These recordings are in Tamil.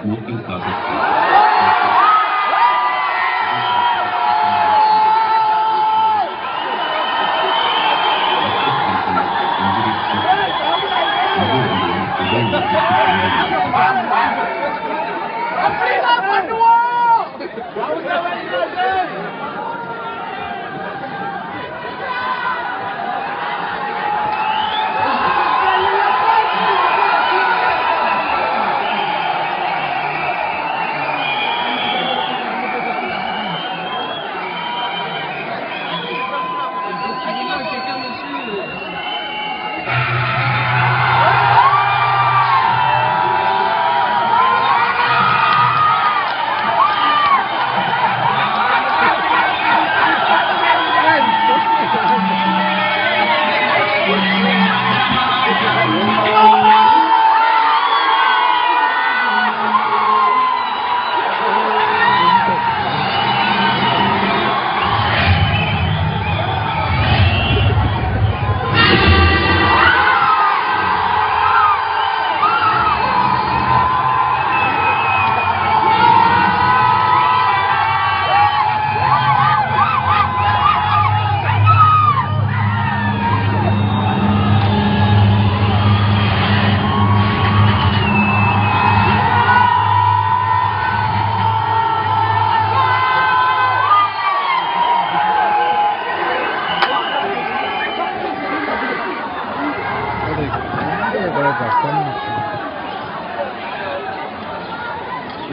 smoking causes.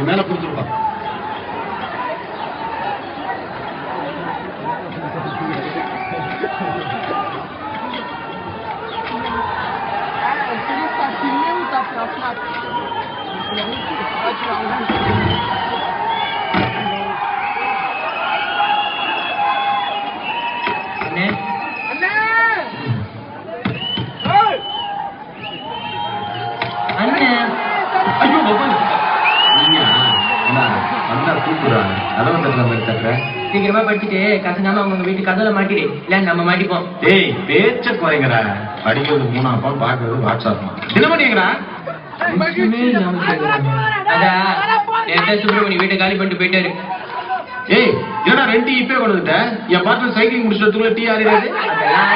மேல புரிஞ்சுருப்பா. சீக்கிரமா படிச்சுட்டு கசனாம அவங்க வீட்டு கதவுல மாட்டிடு, இல்ல நம்ம மாட்டிப்போம். டேய் பேச்ச குறைங்கடா. படிக்கிறது 3ஆம் பாடம், பாக்குறது வாட்ஸ்அப். தினமணிங்கடா அதான் சுப்பிரமணி வீட்டை காலி பண்ணிட்டு போயிட்டாரு. ஏய் என்னடா 2 இப்பே கொடுத்துட்ட? என் பார்ட்னர் சைக்கிளிங் முடிச்சதுக்குள்ள டீ ஆறிடாது. அதெல்லாம்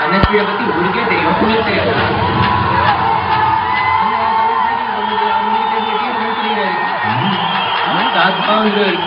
அண்ணன் ஸ்பீடை பத்தி உங்களுக்கே தெரியும், உங்களுக்கு தெரியாது. காசுப்பா வந்துருவாரு.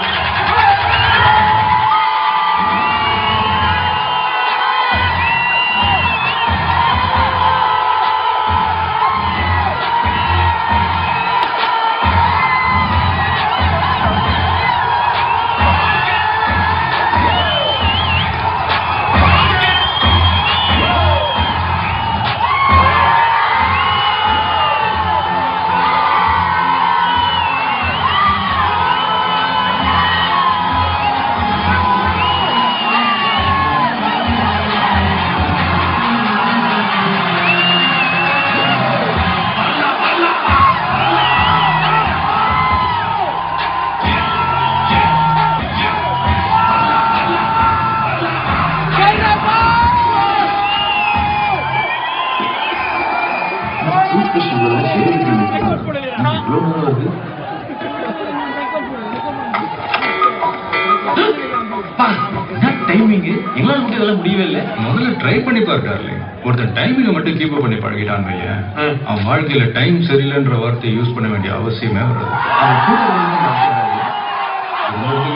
முடியவே இல்லை. முதல்ல ட்ரை பண்ணி பார்த்தாரு. ஒருத்தன் டைமிங்கை மட்டும் கீப் அப் பண்ணி பழகிட்டான் வையன், அவன் வாழ்க்கையில டைம் சரியில்லைன்ற வார்த்தையை யூஸ் பண்ண வேண்டிய அவசியமே வராது.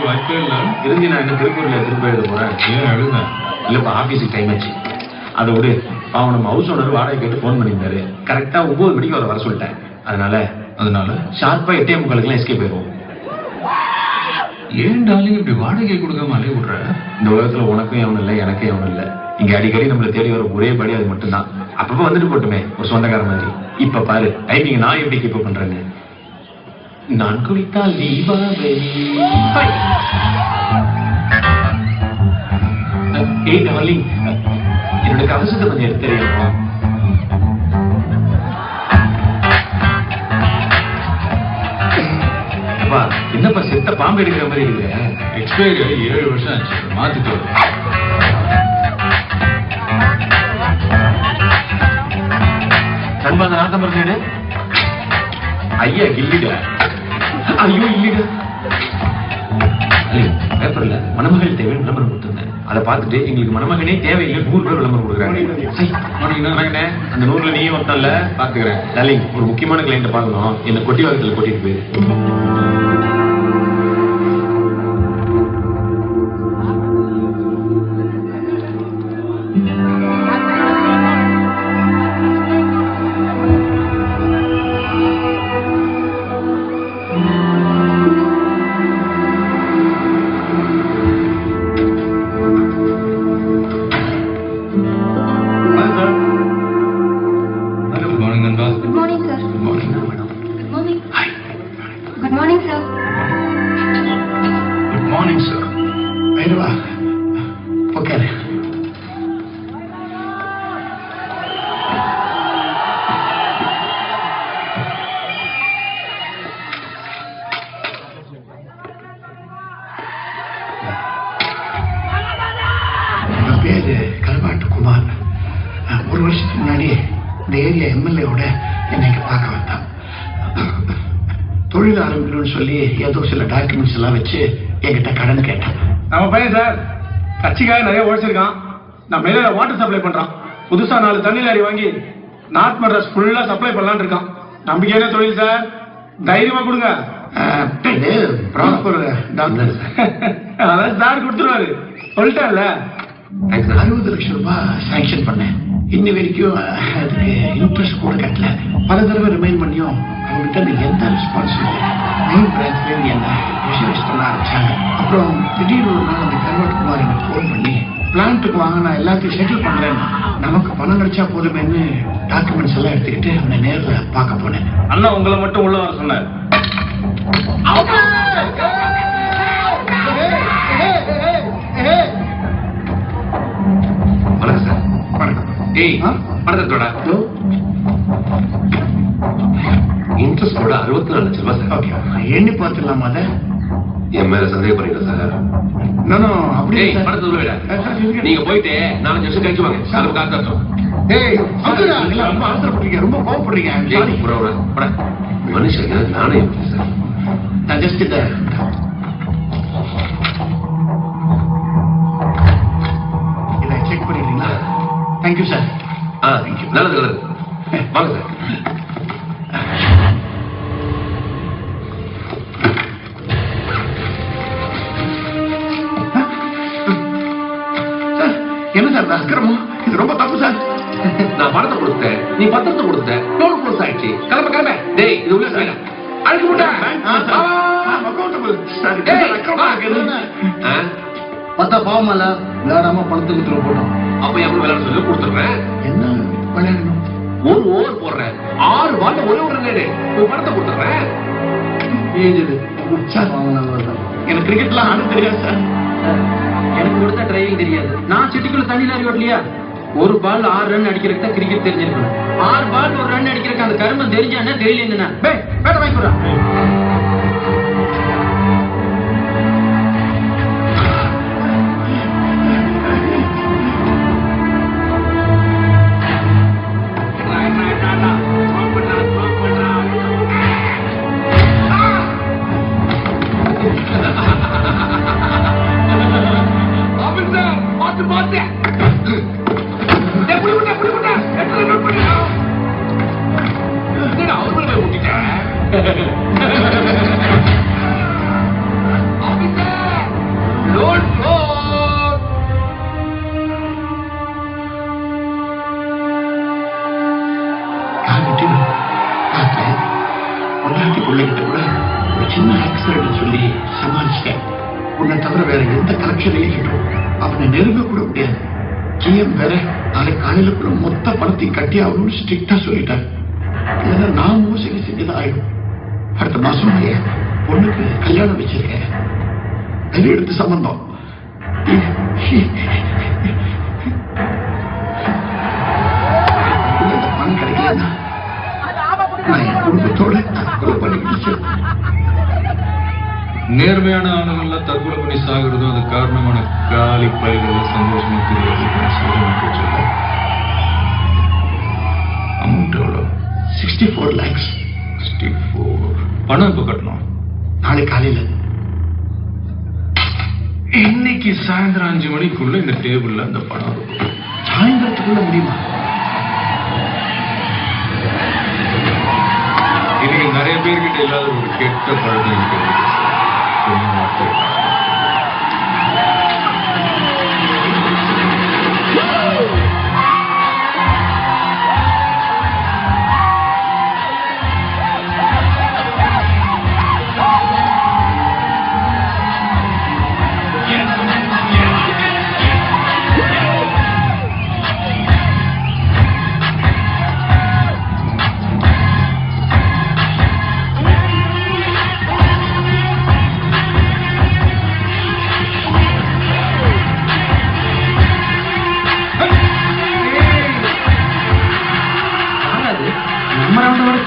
வாய்ப்பே இல்லை. இருந்து நான் என்ன திருப்பூர்ல திருப்பி எழுத போறேன். ஏன் எழுதுனேன்? இல்லப்பா ஆபீஸுக்கு டைம் ஆச்சு. அதை விடு. அவன் நம்ம ஹவுஸ் ஓனர் வாடகை கேட்டு ஃபோன் பண்ணியிருந்தாரு. கரெக்டா 9 மணிக்கு அவரை வர சொல்லிட்டேன். அதனால ஷார்ப்பா 8:45 எஸ்கேப் போயிடுவோம். ஏன் டார்லிங் இப்படி வாடகை கொடுக்காம அலைய விடுற? இந்த உலகத்துல உனக்கும் எவனும் இல்லை, எனக்கும் எவனும் இல்லை. இங்க அடிக்கடி நம்மளை தேடி வர ஒரே படி அது மட்டும்தான். அப்பப்ப வந்துட்டு போட்டுமே ஒரு சொந்தக்கார மாதிரி. இப்ப பாரு டைமிங் நான் எப்படி கீப் பண்றேன்னு. நான் குளித்தால் தீபாவளி. ஏய் டார்லிங், என்னோட கவசத்தை கொஞ்சம் எடுத்து தெரியுமா? என்னப்பா செத்த பாம்பு எடுக்கிற மாதிரி இருக்கு. எக்ஸ்பைரி 7 வருஷம் ஆச்சு, மாத்திட்டு வரும். நண்பா அந்த நாட்டம் ஐயா கில்லிட ஐயோ இல்லைங்க. பேப்பர்ல மணமகள் தேவை விளம்பரம் கொடுத்துருந்தேன். அதை பார்த்துட்டு எங்களுக்கு மணமகனே தேவையில்லை 100 ரூபாய் விளம்பரம் கொடுக்குறாங்க. அந்த 100ல நீயும் ஒருத்தன்ல பாத்துக்கிறேன். டார்லிங், ஒரு முக்கியமான கிளைண்ட்டை பார்க்கணும். என்ன கொட்டி வாரத்தில் கூட்டிட்டு போயிரு. குட் மார்னிங் நண்பா. Good morning, sir. Good morning. Good morning. Good morning, sir. Good morning sir. Bhairava okay. என் பேரு கல்வாட்டு குமார். ஒரு வருஷத்துக்கு முன்னாடி இந்த ஏரியா எம்எல்ஏவோட என்னை இங்க பார்க்க வந்தான். தொழில் ஆரம்பிக்கணும்னு சொல்லி ஏதோ சில டாக்குமெண்ட்ஸ் எல்லாம் வச்சு என்கிட்ட கடன் கேட்டான். நம்ம பையன் சார் கட்சிக்காக நிறைய உழைச்சிருக்கான். நான் மேல வாட்டர் சப்ளை பண்றான். புதுசா 4 தண்ணி லாரி வாங்கி நார்த் மெட்ராஸ் ஃபுல்லா சப்ளை பண்ணலான்னு இருக்கான். நம்பிக்கையான தொழில் சார், தைரியமா கொடுங்க. இது ப்ராப்பர் டாக்டர். அதான் சார் கொடுத்துருவாரு, சொல்லிட்டார்ல. 60 லட்சம் ரூபாய் சாங்ஷன் பண்ணேன். இன்னி வரைக்கும் அதுக்கு இன்ட்ரெஸ்ட் கூட கட்டல. பல தடவை ரிமைண்ட் பண்ணியும் அவங்ககிட்ட எந்த ரெஸ்பான்ஸ் இல்லை. மெயின் பிரான்ச்ல இருந்து என்ன விஷயம் பண்ண ஆரம்பிச்சாங்க. அப்புறம் திடீர்னு ஒரு நாள் அந்த கருவாட்டுக்குமார் எனக்கு ஃபோன் பண்ணி பிளான்ட்டுக்கு வாங்க, நான் எல்லாத்தையும் செட்டில் பண்றேன், நமக்கு பணம் கிடைச்சா போதுமேன்னு டாக்குமெண்ட்ஸ் எல்லாம் எடுத்துக்கிட்டு அவனை நேரில் பார்க்க போனேன். அண்ணா உங்களை மட்டும் உள்ள வர சொன்னார். வணக்கம் சார். வணக்கம். ஏய், பணத்தோட இன்ட்ரெஸ்டோட 64 லட்சம் ரூபாய் சார். ஓகே, எண்ணி பார்த்துடலாமா அதை? என் மேல சந்தேகப்படுறீங்க சார்? நானும் அப்படியே ஏய், பணத்தை விட நீங்க போயிட்டு 4 வருஷம் கழிச்சு வாங்க. சார் காசு தரட்டும். ஏய், அப்துல்லா, நீங்க ரொம்ப அவசரப்படுறீங்க, ரொம்ப கோவப்படுறீங்க. சாரி. மனுஷங்க நானே சார். நான் ஜஸ்ட் இதை செக் பண்ணிடுறீங்களா? Thank you sir. நல்லது நல்லது. வாங்க சார். சார், என்ன சார் அக்கிரமம்? இது ரொம்ப தப்பு சார். நான் பணத்தை கொடுத்தேன், நீ பத்திரத்தை கொடுத்த, லோன் க்ளோஸ் ஆயிடுச்சு. கிளம்ப கிளம்ப. டேய், இது உள்ள சார் அழைக்க மாட்டேன். பார்த்தா பாவமல்ல, விளையாடாம பணத்துக்கு உத்தரவு போட்டோம். அப்ப எப்படி விளையாட சொல்லி கொடுத்துடுறேன். என்ன விளையாடணும்? ஒரு ஓவர் போடுறேன், 6 பால்ல ஒரே ஒரு ரன். பணத்தை கொடுத்துடுறேன். ஏஜது சார், எனக்கு கிரிக்கெட்லாம் ஆட தெரியாது சார். எனக்கு கொடுத்தா டிரைவிங் தெரியாது. நான் சிட்டிக்குள்ள தண்ணி லாரி ஓட்டலையா? ஒரு பால் 6 ரன் அடிக்கிறதுக்கு தான் கிரிக்கெட் தெரிஞ்சிருக்கணும். 6 பால் 1 ரன் அடிக்கிறதுக்கு அந்த கருமம் தெரிஞ்சானே தெரியலங்கண்ணா. பேட்டை வாங்கி கொடுறா. பிள்ளைகிட்ட கூட ஒரு சின்ன ஆக்சிடென்ட் சொல்லி சமாளிச்சிட்டேன். உன்னை தவிர வேற எந்த கலெக்ஷன்லையும் அவனை நெருங்க கூட முடியாது. ஜிஎம் வேற நாளைக்கு காலையிலுக்குள்ள மொத்த பணத்தையும் கட்டி ஆகணும்னு ஸ்ட்ரிக்டா சொல்லிட்டார். இல்லைன்னா நான் மோசடி செஞ்சுதான் ஆயிடும். அடுத்த மாசம் பொண்ணுக்கு கல்யாணம் வச்சிருக்கேன். கையெழுத்து சம்பந்தம். பணம் கிடைக்கலன்னா நான் என் குடும்பத்தோட தற்கொலை பண்ணிக்கிட்டு. நேர்மையான ஆணுங்கள்லாம் தற்கொலை பண்ணி சாகிறதும் அது காரணமான காலி பயிர்களை சந்தோஷமா சொல்ல. அமௌண்ட் எவ்வளோ? 64 lakhs. 64. பணம் இப்போ கட்டணும். நாளை காலையில இன்னைக்கு சாயந்தரம் 5 மணிக்குள்ள இந்த டேபிள்ல அந்த பணம் இருக்கும். சாயந்தரத்துக்குள்ள முடியுமா? இன்னைக்கு நிறைய பேர்கிட்ட இல்லாத ஒரு கெட்ட பழக்கம் இருக்கு. கொஞ்ச நாட்கள்.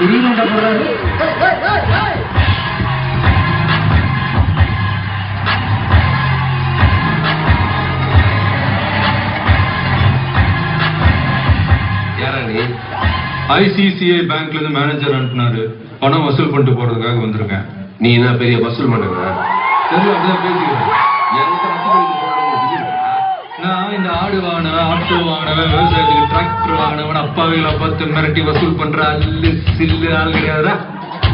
தெரியல போறாரு. ஐசிசிஐ பேங்க்ல இருந்து மேனேஜர் அனுப்புனாரு. பணம் வசூல் பண்ணிட்டு போறதுக்காக வந்திருக்கேன். நீ என்ன பெரிய வசூல் பண்ணுங்க? சரி, அப்படிதான் பேசிக்கிறேன். நான் இந்த ஆடு வாங்கினவன், ஆட்டோ வாங்கினவன், விவசாயத்துக்கு டிராக்டர் வாங்கினவன், அப்பாவிகளை பார்த்து மிரட்டி வசூல் பண்ற அல்லு சில்லு ஆள் கிடையாதா?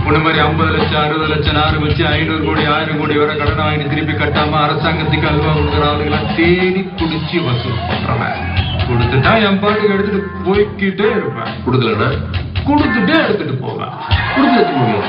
உன்ன மாதிரி 50 லட்சம் 60 லட்சம் ஆரம்பிச்சு 500 கோடி 1000 கோடி வரை கடன் வாங்கி திருப்பி கட்டாம அரசாங்கத்துக்கு அல்வா கொடுக்குற ஆளுகளை தேடி பிடிச்சி வசூல் பண்றவன். கொடுத்துட்டா என் பாட்டுக்கு எடுத்துட்டு போய்கிட்டே இருப்பேன். கொடுக்கலன்னா கொடுத்துட்டே எடுத்துட்டு போவேன். கொடுத்து எடுத்து முடியும்.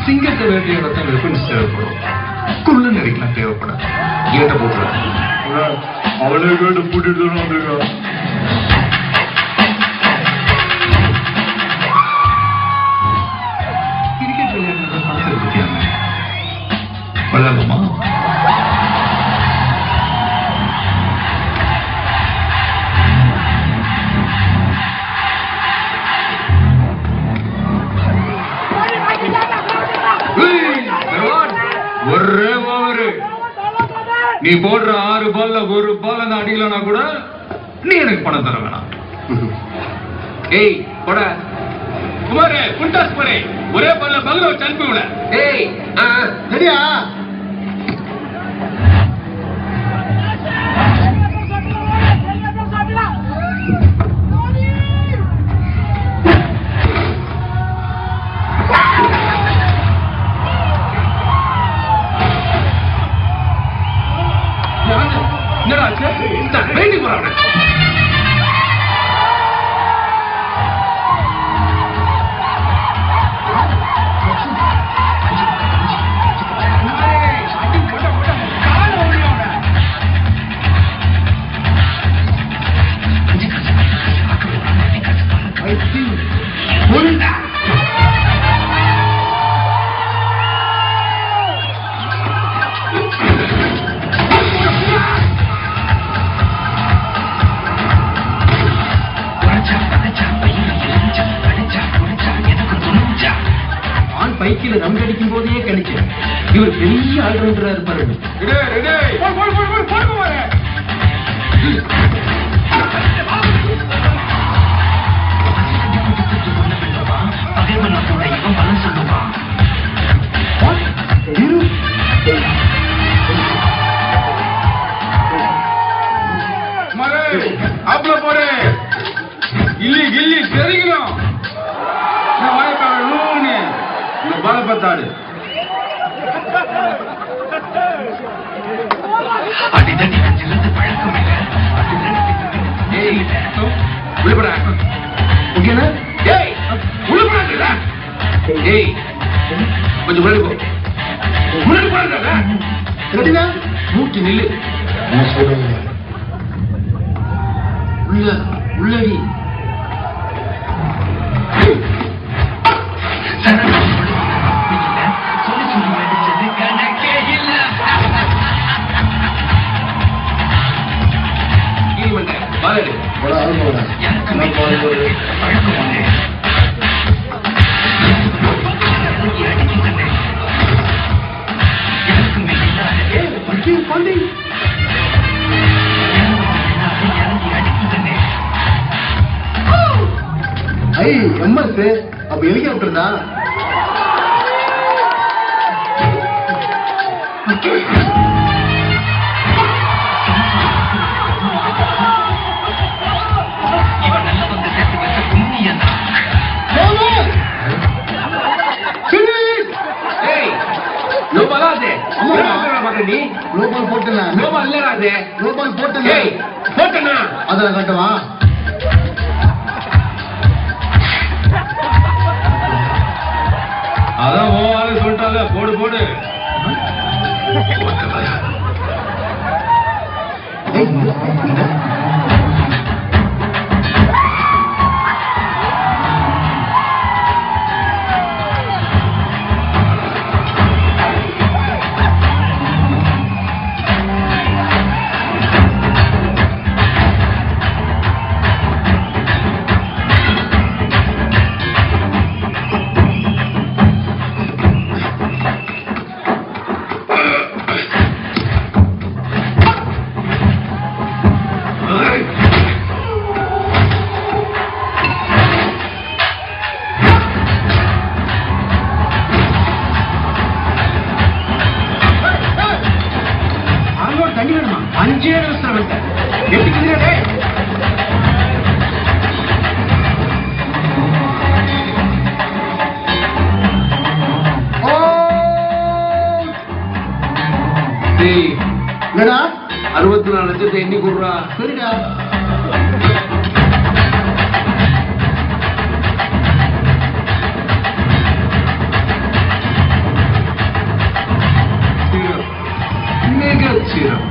சிங்கத்தை வேண்டிய இடத்துல வெப்பன்ஸ் தேவைப்படும். குள்ள நெறிக்கலாம் தேவைப்படும். ஏட்ட போட்டுறேன். அவளே கேட்டு பூட்டிட்டு தானே வந்திருக்கான். கிரிக்கெட் விளையாடுறது பணத்தை பத்தியாங்க விளையாடுமா? ஒரே ஓவரு. நீ போடுற 6 பால்ல ஒரு பால் அந்த அடிக்கலனா கூட நீ எனக்கு பணம் தர வேணாம். ஏய் போட குமாரே, புண்டாஸ் போறே. ஒரே பால்ல பங்கள வச்சு அனுப்பி விட. ஏய் சரியா? என்னடா வேண்டி போறாங்க. பைக்கில் ரவுண்ட் அடிக்கும் போதே கிடைச்சேன். இவர் பெரிய ஆல்ரவுண்டரா இருப்பாரு. அப்பல போறே இல்லி கில்லி தெரியும். வாய்ப்பாடு பாலப்பத்தாடு கொஞ்சம் முன்னாடி போ. முன்னாடி போறா மூட்டி நில்லு. உள்ளடி ஏய் எம்எஸ் அப்ப ஹெலிகாப்டர் தான். குளோபால் போட்டேன் குளோபால் போட்டேன் அதெல்லாம் கட்டவா? அதான் ஓவால சொல்லிட்டால போடு போடு. தண்ணி வேணுமா? 5 நிமிஷம் விட்டேன். எப்படி குதிரை? என்னடா 64 லட்சத்தை எண்ணி கொடுறா. சரிடா. மிகச்சிறம்.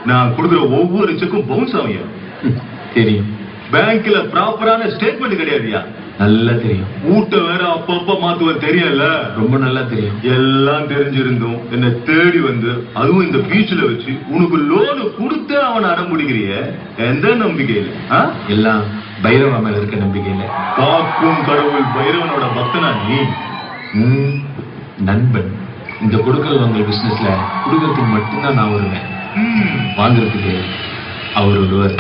நான் கொடுக்குற ஒவ்வொரு செக்கும் பவுன்ஸ் ஆகும். தெரியும். பேங்க்ல ப்ராப்பரான ஸ்டேட்மெண்ட் கிடையாதுயா. நல்லா தெரியும். ஊட்ட வேற அப்பப்ப மாத்துவ தெரியல. ரொம்ப நல்லா தெரியும். எல்லாம் தெரிஞ்சிருந்தும் என்ன தேடி வந்து அதுவும் இந்த பீச்ல வச்சு உனக்கு லோனு கொடுத்து அவனை அடம் பிடிக்கிறிய எந்த நம்பிக்கையில? எல்லாம் பைரவா மேல இருக்க நம்பிக்கையில. காக்கும் கடவுள் பைரவனோட பக்தனா நீ? நண்பன். இந்த கொடுக்கறது உங்க பிசினஸ்ல கொடுக்கறதுக்கு மட்டும்தான் நான் வருவேன். வாங்குறதுக்கு அவர் ஒருவர்.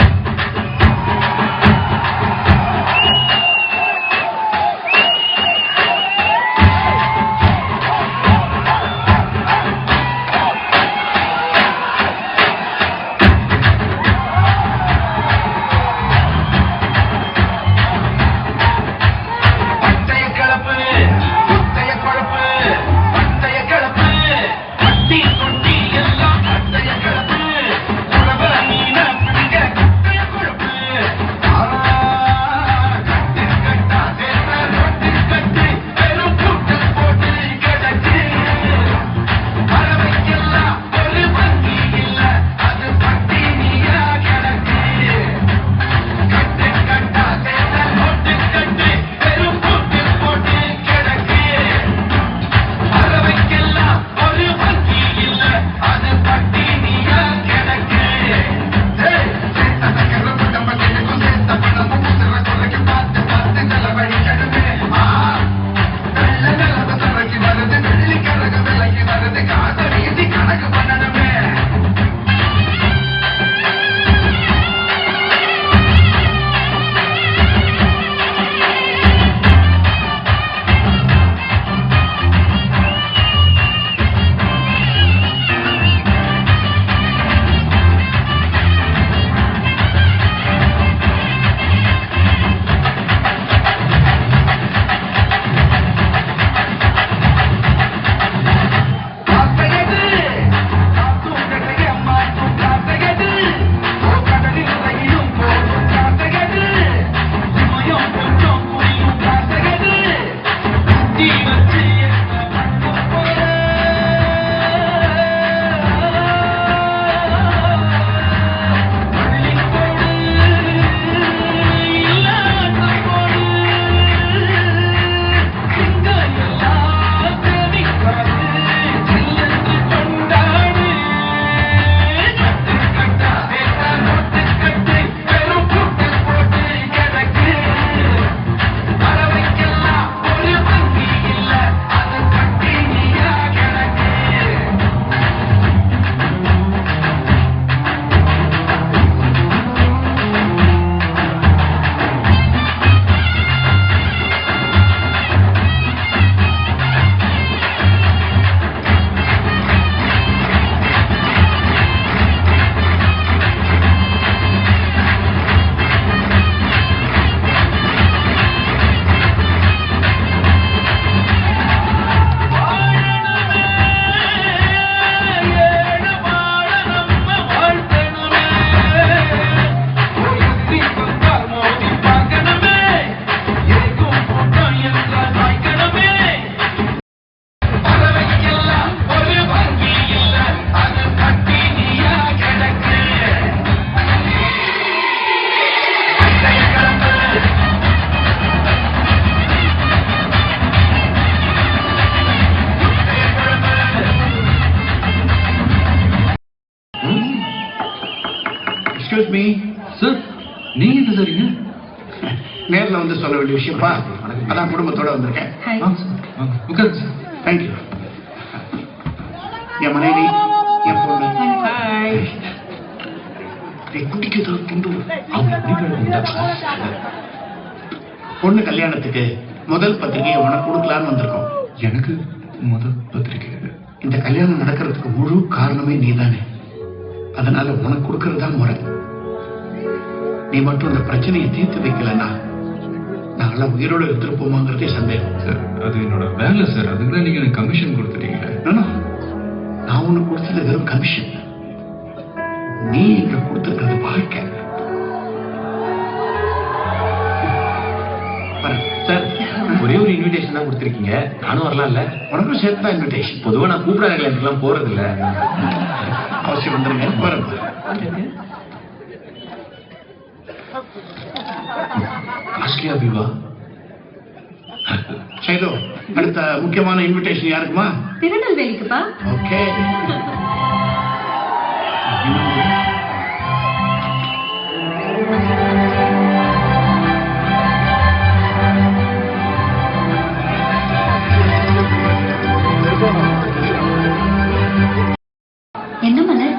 கொட்டி எல்லாம் அட்டைய கிளப்பு எக்ஸ்கியூஸ் மீ. சார் நீங்க என்ன சரிங்க? நேர்ல வந்து சொல்ல வேண்டிய விஷயம்ப்பா. அதான் குடும்பத்தோட வந்திருக்கேன். Hi. உட்காருங்க சார். தேங்க்யூ. என் மனைவி, என் பொண்ணு. Hi. குட்டிக்கு ஏதோ துண்டு. அவங்க குடிக்கிறது பொண்ணு கல்யாணத்துக்கு முதல் பத்திரிகையை உனக்கு கொடுக்கலான்னு வந்திருக்கோம். எனக்கு முதல் பத்திரிக்கை. இந்த கல்யாணம் நடக்கிறதுக்கு முழு காரணமே நீதானே. அதனால உனக்கு கொடுக்கறதா முறை. நீ மட்டும் இந்த பிரச்சனையை தீர்த்து வைக்கலன்னா நாங்களாம் உயிரோடு இருந்திருப்போமாங்கிறதே சந்தேகம். சார் அது என்னோட வேலை சார். அதுக்குதான் நீங்க எனக்கு கமிஷன் கொடுத்துட்டீங்களே. நான் உனக்கு கொடுத்தது வெறும் கமிஷன். நீ எங்க கொடுத்துருக்கிறது வாழ்க்கை. சார் ஒரே ஒரு இன்விடேஷன் தான் கொடுத்துருக்கீங்க. நானும் வரலாம்ல? உனக்கும் சேர்த்து தான் இன்விடேஷன். பொதுவா நான் கூப்பிடாத கல்யாணத்துக்குலாம் போறது இல்ல. அவசியம் வந்துருங்க. வரேன். ஆஸ்ட்ரியா விவா. சைதோ, அடுத்த முக்கியமான இன்விடேஷன் யாருக்குமா? திருநெல்வேலிக்குப்பா. ஓகே. என்ன மலர்?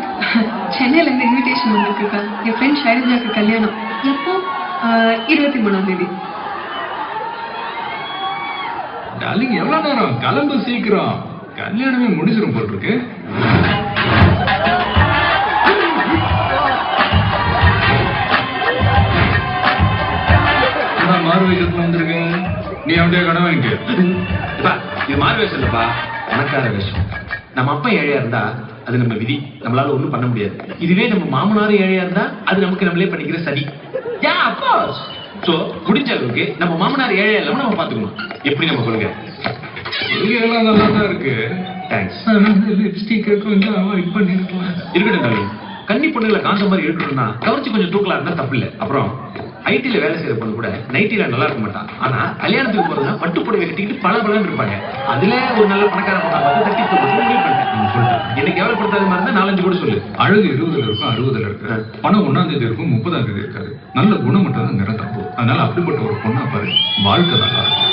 சென்னையில இருந்து இன்விடேஷன் வந்திருக்குக்கா. என் ஃப்ரெண்ட் ஷைலஜாக்கு கல்யாணம் எப்போ? 23ஆம் தேதி. டார்லிங் எவ்வளவு நேரம்? கிளம்பு சீக்கிரம். கல்யாணமே முடிச்சிரும் போல் இருக்கு. மாறு வயசுல வந்திருக்கு. நீ அப்படியே கடன் வாங்கிக்க. இது மாறு வேஷம் இல்லப்பா, பணக்கார வேஷம். நம்ம அப்பா ஏழையா இருந்தா அது நம்ம விதி, நம்மளால ஒண்ணும் பண்ண முடியாது. இதுவே நம்ம மாமனாரும் ஏழையா இருந்தா அது நமக்கு நம்மளே பண்ணிக்கிற சரி. சோ முடிஞ்ச அளவுக்கு நம்ம மாமனார் ஏழையா இல்லாம நம்ம பாத்துக்கணும். எப்படி நம்ம கொள்கை? கொள்கையெல்லாம் நல்லா தான் இருக்கு. தேங்க்ஸ். லிப்ஸ்டிக் கொஞ்சம் அவாய்ட் பண்ணிருக்கலாம். இருக்கட்டும் டார்லிங். கன்னி பொண்ணுகளை காந்த மாதிரி இருக்கணும்னா கவர்ச்சி கொஞ்சம் தூக்கலா இருந்தா தப்பு இல்லை. அப்புறம் ஐடில வேலை செய்யற பொண்ணு கூட நைட்டில நல்லா இருக்க மாட்டான். ஆனா கல்யாணத்துக்கு போறதுனா பட்டு புடவை கட்டிக்கிட்டு பல பலன்னு இருப்பாங்க. அதுல ஒரு நல்ல பணக்கார பொண்ணா பார்த்து தட்டி தூக்கணும் முடிவு பண்ணிட்டேன். எனக்கு கேவலப்படுத்தாத மாதிரி இருந்தா 4-5 கூட சொல்லு. அழகு 20ல இருக்கும், 60ல இருக்கு. பணம் 1ஆம் தேதி இருக்கும், 30ஆம் தேதி இருக்காது. நல்ல குணம் மட்டும் தான் நிறந்தப்போ. அதனால அப்படிப்பட்ட ஒரு பொண்ணா பாரு, வாழ்க்கை நல்லா இருக்கும்.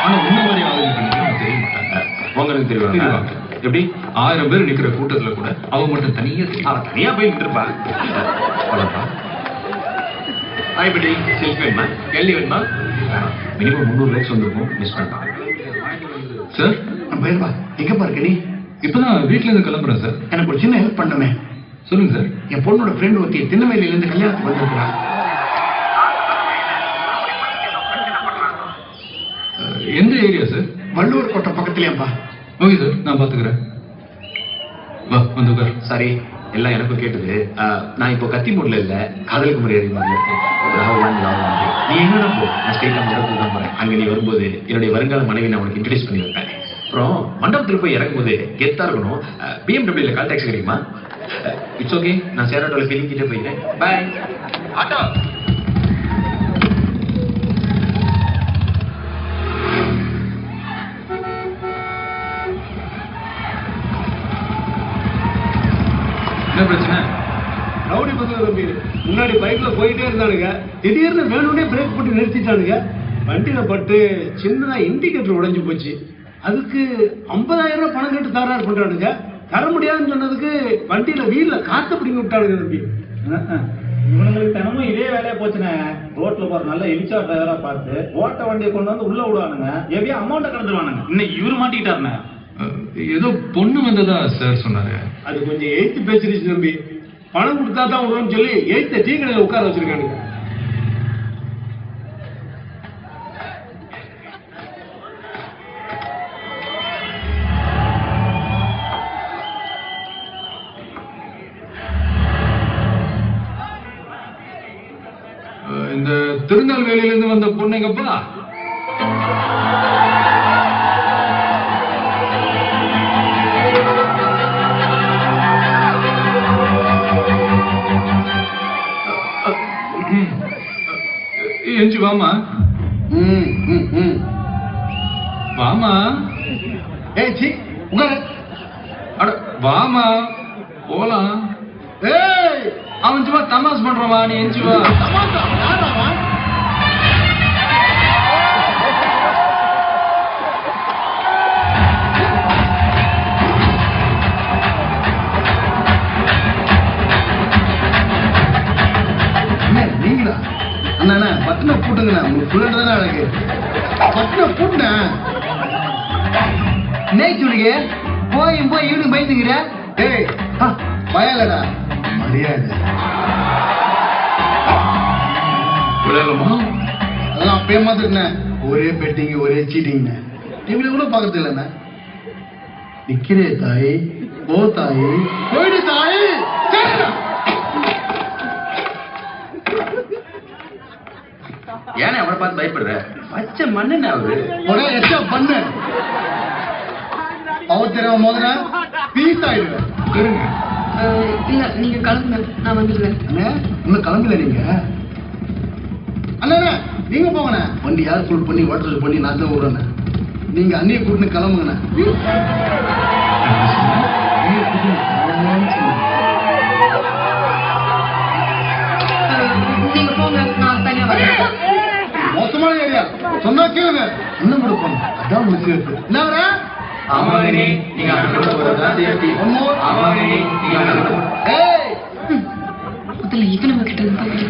ஆனா உன்ன மாதிரி ஆளுங்க பண்ணிக்க தெரிய மாட்டாங்க. உங்களுக்கு தெரியும் எப்படி 1000 பேர் நிக்கிற கூட்டத்துல கூட அவ மட்டும் தனியா தெரியும். அவன் தனியா போய் நின்றுப்பா. ஹாய் படி, செல்ஃபி வேணுமா? கேள்வி வேணுமா? மினிமம் 300 லைக்ஸ் வந்திருக்கும். மிஸ் பண்ணலாம் சார். பயிர்வா, எங்கப்பா இருக்க நீ? இப்பதான் வீட்டுல இருந்து கிளம்புறேன் சார். எனக்கு ஒரு சின்ன ஹெல்ப் பண்ணுமே. சொல்லுங்க சார். என் பொண்ணோட ஃப்ரெண்ட் ஒருத்தி திருநெல்வேலியில இருந்து கல்யாணத்துக்கு வந்திருக்கிறா. எந்த ஏரியா சார்? வள்ளுவர் கோட்டை பக்கத்துலயாப்பா. ஓகே சார், நான் பாத்துக்கிறேன். வா வந்து உட்கார். சாரி, எல்லாம் எனக்கும் கேட்டது. நான் இப்போ கத்தி மூட்ல இல்ல, காதலுக்கு முறையாடி மாதிரி இருக்கேன். நீ எங்கன்னா போ, நான் ஸ்ட்ரெயிட்டா மண்டபத்துக்கு தான் போறேன். அங்க நீ வரும்போது என்னுடைய வருங்கால மனைவி நான் உனக்கு இன்ட்ரடியூஸ் பண்ணி வைப்பேன். அப்புறம் மண்டபத்தில் போய் இறங்கும் போது கெத்தா இருக்கணும். BMW கால் டாக்ஸி கிடைக்குமா? இட்ஸ் ஓகே, நான் சேராட்டோல ஃபீலிங் கிட்டே போயிட்டேன். பாய். ஆட்டோ. என்ன பிரச்சனை? ரவுடி பசங்க தம்பி முன்னாடி பைக்ல போயிட்டே இருந்தானுங்க. திடீர்னு வேணும்னே பிரேக் போட்டு நிறுத்திட்டானுங்க. வண்டியில பட்டு சின்னதா இண்டிகேட்டர் உடைஞ்சு போச்சு. அதுக்கு 50,000 ரூபாய் பணம் கேட்டு தகராறு பண்றானுங்க. தர முடியாதுன்னு சொன்னதுக்கு வண்டியில வீல்ல காத்து பிடிங்க விட்டானுங்க தம்பி. இவனுங்களுக்கு தினமும் இதே வேலையா போச்சுனே. ரோட்ல போற நல்ல இலிச்சா டிரைவரா பார்த்து ஓட்ட வண்டியை கொண்டு வந்து உள்ள விடுவானுங்க. எப்படியா அமௌண்ட்டை கடந்துருவானுங்க. இன்னைக்கு இவரு மாட்டிக்கிட்டாருண்ணே. ஏதோ பொண்ணு வந்ததா சார் சொன்னாரு. அது கொஞ்சம் எய்த்து பேசிருச்சு தம்பி. பணம் கொடுத்தா தான் விடுவோம்னு சொல்லி எய்த்த டீ கடையில உட்கார வச்சிருக்கானுங்க. இந்த திருநெல்வேலியில இருந்து வந்த பொண்ணுங்கப்பா. எஞ்சி வாமா. வாமா. ஏய் சி, உட்காரு. அட வாமா போலாம். ஏய் அவன் சும்மா தமாஸ் பண்றவா, நீ எஞ்சி வா. நீங்களா அண்ணா பட்டனை போட்டுங்கண்ணா, உங்களுக்கு ஃபுல்லாக தானே அழகு. பட்டனை போட்டேன் சொல்லுங்க. போய் ஈவினிங் பயந்துங்கிற. ஏய் பயலடா மரியாதை. அதெல்லாம் அப்பயே மாத்திருக்கண்ணே. ஒரே பெட்டிங் ஒரே சீட்டிங். டிவில கூட பாக்குறது இல்லைண்ணா. நிக்கிறே தாய், போ தாய், போயிடு தாய். ஏன்னா அவனை பார்த்து பயப்படுற? பச்சை மண்ணு அவரு பண்ணு. அவத்திர முதல்ல பீஸ் ஆயிடுவேன். இல்ல நீங்க கிளம்புங்க, நான் வந்துடுவேன். அண்ணே இன்னும் கிளம்பல நீங்க? அண்ணா நீங்க போங்கண்ணே. வண்டி யார் ஃபுல் பண்ணி வாட்டர் பண்ணி நான் தான் விடுறேண்ணே. நீங்க அண்ணியை கூட்டின்னு கிளம்புங்கண்ணே. நீங்க போங்க, நான் தனியா வரேன். மோசமான ஏரியா சொன்னா கேளுங்க. இன்னும் கொடுப்போம். அதான் முடிச்சு என்ன ஆமாங்கண்ணே, நீங்க முதல்ல இவன் நம்ம கிட்ட இருந்து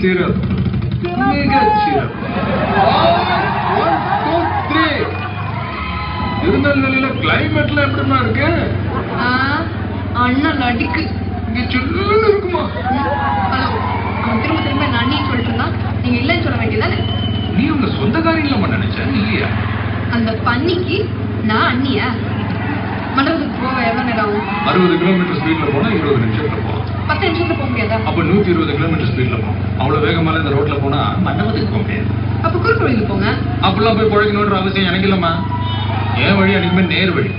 சிறப்பு, மிக சிறப்பு. திருநெல்வேலியில கிளைமேட்ல எப்படிமா இருக்கு? அண்ணன் நடிக்கு இருக்குமா? ஹலோ, அவன் திரும்ப திரும்ப நான் அண்ணி சொல்லிட்டு இருந்தான். நீங்க இல்லைன்னு சொல்ல வேண்டியதானே? நீ உங்க சொந்தக்காரி இல்லாம நினைச்சேன் இல்லையா? அந்த பண்ணிக்கு நான் அண்ணியா? மண்டபத்துக்கு போக எவ்வளவு நேரம் ஆகும்? 60 கிலோமீட்டர் ஸ்பீட்ல போனா 20 நிமிஷத்துல போகலாம். 10 நிமிஷத்துல போக முடியாதா? அப்ப 120 கிலோமீட்டர் ஸ்பீட்ல போகணும். அவ்வளவு வேகமால இந்த ரோட்ல போனா மண்டபத்துக்கு போக முடியாது. அப்ப குறுக்கு வழியில போங்க. அப்படிலாம் போய் பழகணுன்ற அவசியம் எனக்கு இல்லம்மா. என் வழி அன்னைக்குமே நேர் வழி.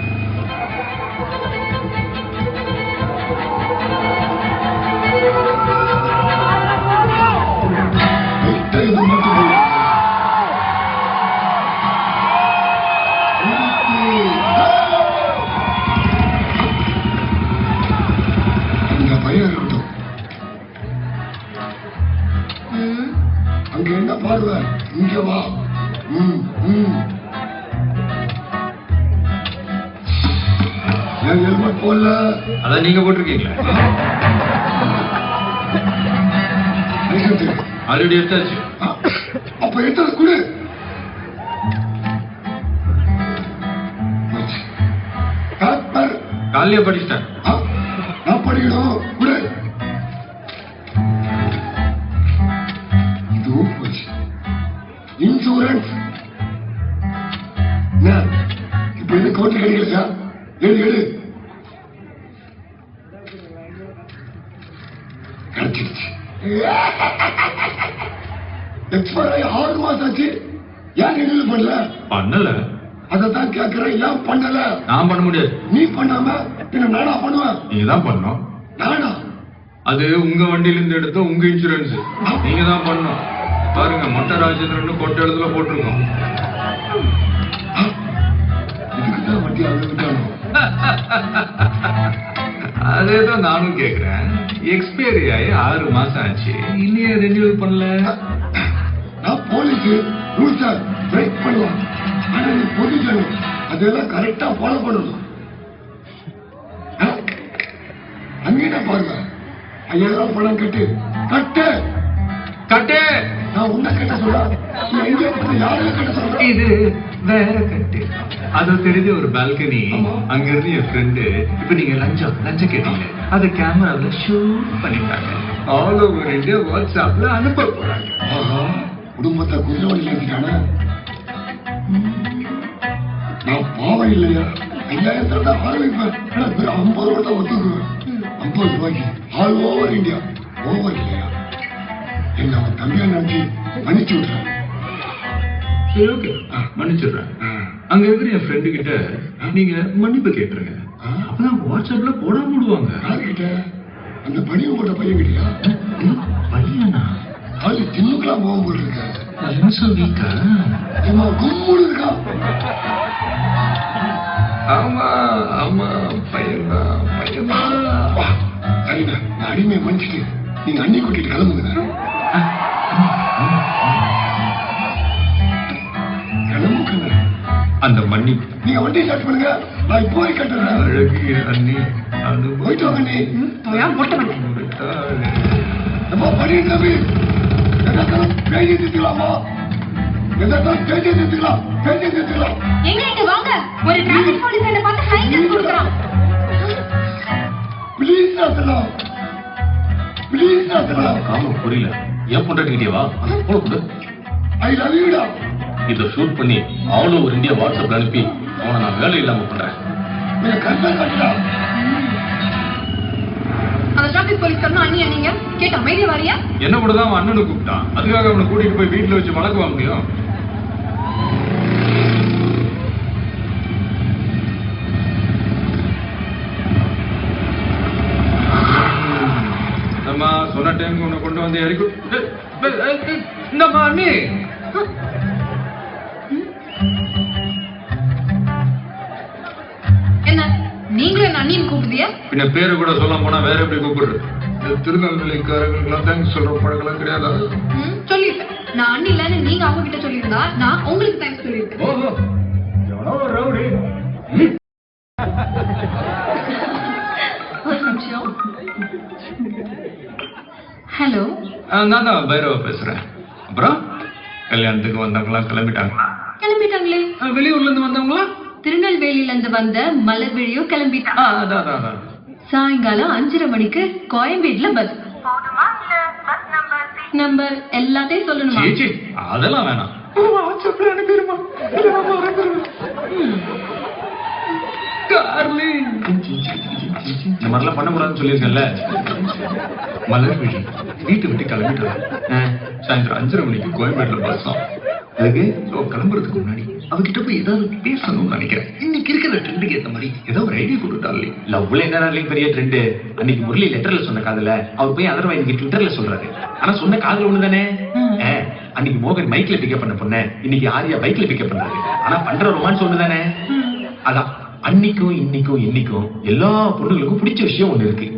அங்க என்ன பாடுவேன்? இங்க வா. என் ஹெல்மெட் போடல. அதான் நீங்க போட்டிருக்கீங்களா? ஆல்ரெடி எடுத்தாச்சு. அப்ப எடுத்தது கொடு. காலையே படிச்சிட்டேன். நான் படிக்கணும் கொடு. இதுவும் போச்சு. இன்சூரன்ஸ் இப்ப இது கவுண்டர் கிடைக்கலையா? எடு எடு. கிடைச்சிருச்சு. எக்ஸ்பயர் ஆகி 6 மாசம் ஆச்சு. ஏன் ரெனியூல் பண்ணல? பண்ணல. அதான் கேட்கிறேன், ஏன் பண்ணல? நான் பண்ண முடியாது. நீ பண்ணாம பின்ன நானா பண்ணுவேன்? நீங்க தான் பண்ணணும். நானா? அது உங்க வண்டியில இருந்து எடுத்த உங்க இன்சூரன்ஸ். நீங்க தான் பண்ணணும். பாருங்க, மொட்டை ராஜேந்திரன் கொட்டை எழுதுல போட்டிருக்கோம். இதுக்குதான் வண்டி அழுதுட்டானோ? அதேதான் நானும் கேக்குறேன். எக்ஸ்பைரி ஆகி 6 மாசம் ஆச்சு, இன்னையே ரெனியூல் பண்ணல. நான் போலீஸ் ரூல்ஸ பிரேக் பண்ணுவேன். ஆனா நீ பொசிஷன் அதெல்லாம் கரெக்டா ஃபாலோ பண்ணணும். அங்கே பாருங்க, 5000 பணம் கட்டு கட்டு கட்டு. நான் உன்ன கட்ட சொல்ல, எங்க யாரையும் கட்ட சொல்ற? இது வேற கட்டு. அது தெரிஞ்ச ஒரு பால்கனி. அங்க இருந்து என் ஃப்ரெண்டு இப்ப நீங்க லஞ்சம் கேட்டீங்க, அதை கேமரால ஷூட் பண்ணிட்டாங்க. ஆல் ஓவர் இந்தியா வாட்ஸ்அப்ல அனுப்ப போறாங்க. குடும்பத்தை குதிரவழியில் ஏற்றிட்டானா? நான் பாவம் இல்லையா? 5000 தான் ஆரம்பிப்பேன். 50 ரூபா தான் ஒத்துக்குவேன். 50 ரூபாய்க்கு ஆல் ஓவர் இந்தியா. ஓவர் இல்லையா? என்ன அவன் தம்பியா நினைச்சு மன்னிச்சு விட்டுறேன். சரி, ஓகே, மன்னிச்சிடுறேன். அங்க இருக்கிற என் ஃப்ரெண்டு கிட்ட நீங்க மன்னிப்பு கேட்டுருங்க. அப்பதான் வாட்ஸ்அப்ல போட விடுவாங்க. யாருக்கிட்ட? அந்த பணிவு போட்ட பையன் கிட்டயா? பையனா? அது தின்னுக்கெல்லாம் போகும் போட்டு இருக்க. வீக்கா கும்முடு இருக்கா? ஆமா ஆமா பையன்தான் வா சரிண்ணா நான் அடிமையை மன்னிச்சுட்டு நீங்க அண்ணி கூட்டிட்டு கிளம்புங்க கிளம்புங்க அந்த மன்னிப்பு நீங்க வண்டி ஸ்டார்ட் பண்ணுங்க நான் இப்போ கட்டுறேன் அழகிய அண்ணி அது போயிட்டு வாங்க அண்ணி போட்ட மாட்டேன் நம்ம படி தம்பி எதாச்சும் பேசி நிறுத்திக்கலாமா எதாச்சும் பேசி நிறுத்திக்கலாம் பேசி நிறுத்திக்கலாம் எங்க இங்க வாங்க ஒரு டிராபிக் போலீஸ் என்ன பார்த்து ஹைட் கொடுக்குறான் ப்ளீஸ் நாத்தலாம் ப்ளீஸ் நாத்தலாம் ஆமா புரியல ஏன் பொண்டாட்டிக்கிட்டே வா போன கொடு ஐ லவ் யூ டா இதை ஷூட் பண்ணி ஆல் ஓவர் இந்தியா வாட்ஸ்அப்ல அனுப்பி அவனை நான் வேலை இல்லாம பண்றேன் நீங்க கரெக்டா காட்டுடா அந்த டிராபிக் போலீஸ்காரனும் அண்ணி நீங்க கேட்ட அமைதியா வரியா என்ன கூட தான் அவன் அண்ணனை கூப்பிட்டான் அதுக்காக அவனை கூட்டிட்டு போய் வீட்டுல வச்சு வளர்க்குவா முடியும் நம்ம சொன்ன டைமுக்கு உன்னை கொண்டு வந்து இறக்கி இந்தம்மா அண்ணி என்ன நீங்களும் என்ன அண்ணின்னு கூப்பிடுதியா பின்ன பேரு கூட சொல்ல போனா வேற எப்படி கூப்பிடுறது திருநெல்வேலிக்காரங்களுக்குலாம் தேங்க்ஸ் சொல்ற பழக்கம் கிடையாது சொல்லிருப்பேன் நான் அண்ணி இல்லன்னு நீங்க அவங்க கிட்ட சொல்லியிருந்தா நான் உங்களுக்கு தேங்க்ஸ் சொல்லியிருப்பேன் ஓஹோ எவ்வளோ ஒரு ரவுடி ஒரு நிமிஷம் ஹலோ நான் தான் பைரவா பேசுறேன் அப்புறம் கல்யாணத்துக்கு வந்தவங்களா கிளம்பிட்டாங்களா கிளம்பிட்டாங்களே வெளியூர்ல இருந்து வந்தவங்களா திருநெல்வேலியில இருந்து வந்த மலர்விழியும் கிளம்பிட்டாங்க அதான் சாயங்காலம் 5:30 மணிக்கு கோயம்பேடுல பஸ் நம்பர் எல்லாத்தையும் சொல்லணுமா சேச்சி அதெல்லாம் வேணாம் இந்த மாதிரிலாம் பண்ணக்கூடாதுன்னு சொல்லியிருக்கேன்ல மலர்விழி வீட்டை விட்டு கிளம்பிட்டாங்க சாயந்தரம் 5:30 மணிக்கு கோயம்பேடுல பஸ் தான் அதுக்கு கிளம்புறதுக்கு முன்னாடி அவகிட்ட போய் ஏதாவது பேசணும்னு நினைக்கிறேன் இன்னைக்கு இருக்கிற ட்ரெண்டுக்கு ஏற்ற மாதிரி ஏதாவது ஒரு ஐடியா கொடுத்தாலே லவ்ல என்ன பெரிய ட்ரெண்ட் அன்னைக்கு முரளி லெட்டர்ல சொன்ன காதல அவர் போய் அதர்வா இன்னைக்கு ட்விட்டர்ல சொல்றாரு ஆனா சொன்ன காதல் ஒண்ணுதானே அன்னைக்கு மோகன் மைக்ல பிக்கப் பண்ண பொண்ண இன்னைக்கு ஆரியா பைக்ல பிக்கப் பண்றாரு ஆனா பண்ற ரொமான்ஸ் ஒண்ணுதானே அதான் அன்னைக்கும் இன்னைக்கும் இன்னைக்கும் எல்லா பொண்ணுங்களுக்கும் பிடிச்ச விஷயம் ஒண்ணு இருக்கு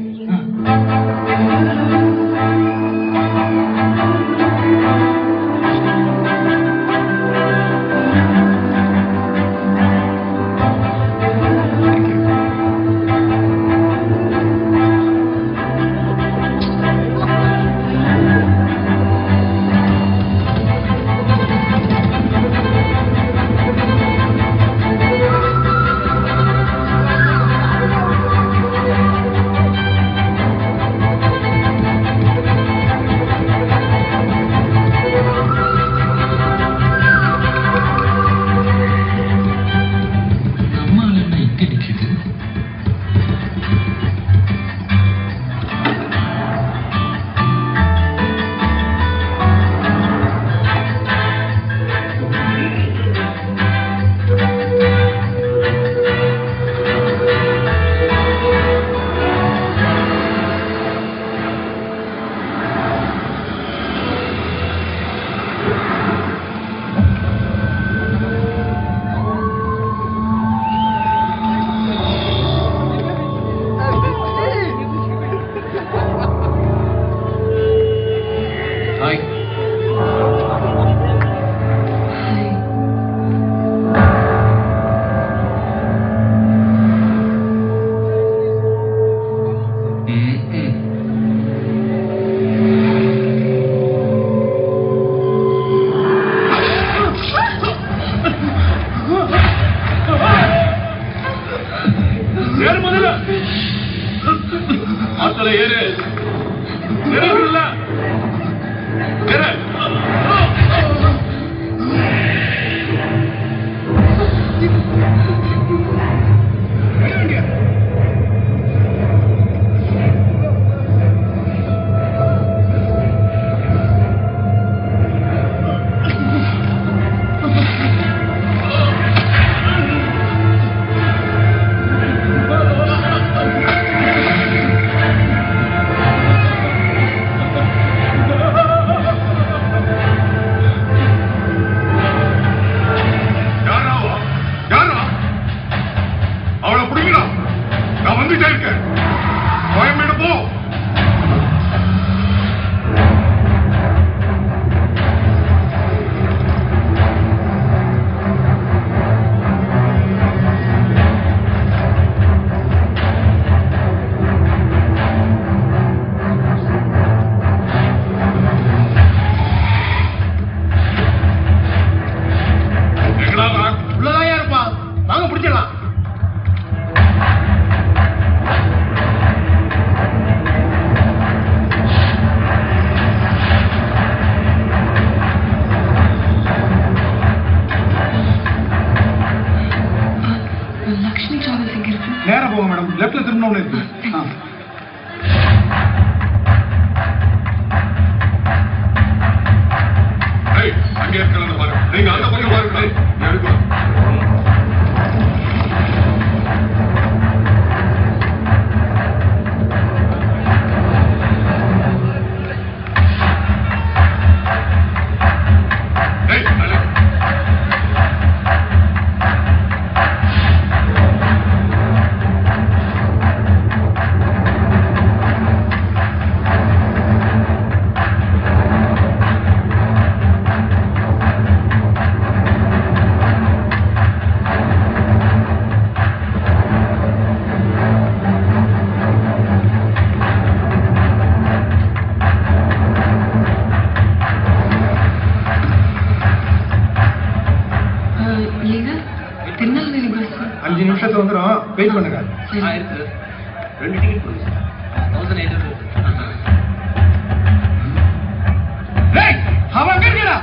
எங்க இருக்க? கோயம்பேடு போ. உள்ளதான் இருப்பான், வாங்க பிடிச்சிடலாம். லக்ஷ்மி டிராவல்ஸ் எங்க இருக்கு? நேரா போங்க மேடம், லெஃப்ட்ல திரும்பணும் இருக்கு. அங்கே இருக்கலாம் பாருங்க, நீங்க அந்த பக்கம் பாருங்க. எடுக்கணும். திருநெல்வேலி பஸ் 5 நிமிஷத்துல வந்துடும், வெயிட் பண்ணுங்க. இருக்கு 2 டிக்கெட் கொடுங்க சார். 1800. அவன் அங்க இருக்கா?